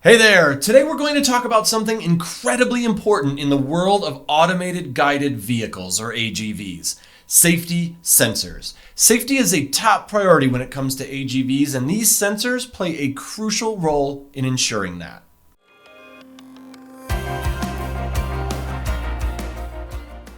Hey there! Today we're going to talk about something incredibly important in the world of automated guided vehicles, or AGVs. Safety sensors. Safety is a top priority when it comes to AGVs, and these sensors play a crucial role in ensuring that.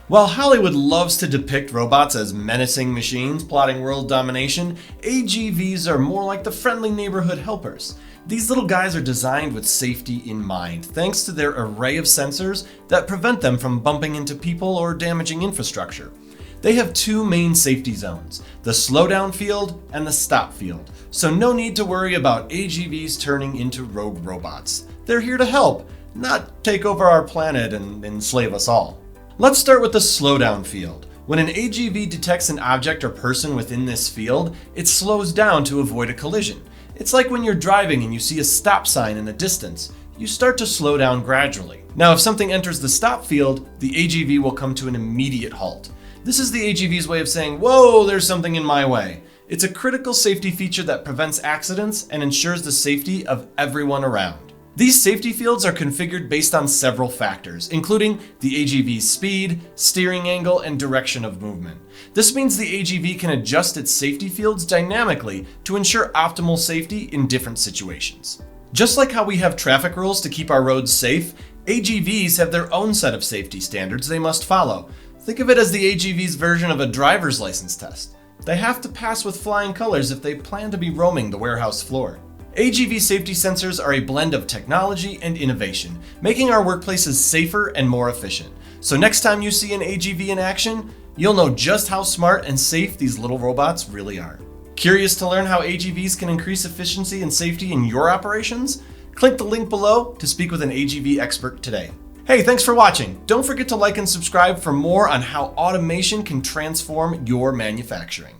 While Hollywood loves to depict robots as menacing machines plotting world domination, AGVs are more like the friendly neighborhood helpers. These little guys are designed with safety in mind, thanks to their array of sensors that prevent them from bumping into people or damaging infrastructure. They have two main safety zones, the slowdown field and the stop field, so no need to worry about AGVs turning into rogue robots. They're here to help, not take over our planet and enslave us all. Let's start with the slowdown field. When an AGV detects an object or person within this field, it slows down to avoid a collision. It's like when you're driving and you see a stop sign in the distance. You start to slow down gradually. Now, if something enters the stop field, the AGV will come to an immediate halt. This is the AGV's way of saying, "Whoa, there's something in my way." It's a critical safety feature that prevents accidents and ensures the safety of everyone around. These safety fields are configured based on several factors, including the AGV's speed, steering angle, and direction of movement. This means the AGV can adjust its safety fields dynamically to ensure optimal safety in different situations. Just like how we have traffic rules to keep our roads safe, AGVs have their own set of safety standards they must follow. Think of it as the AGV's version of a driver's license test. They have to pass with flying colors if they plan to be roaming the warehouse floor. AGV safety sensors are a blend of technology and innovation, making our workplaces safer and more efficient. So next time you see an AGV in action, you'll know just how smart and safe these little robots really are. Curious to learn how AGVs can increase efficiency and safety in your operations? Click the link below to speak with an AGV expert today. Hey, thanks for watching. Don't forget to like and subscribe for more on how automation can transform your manufacturing.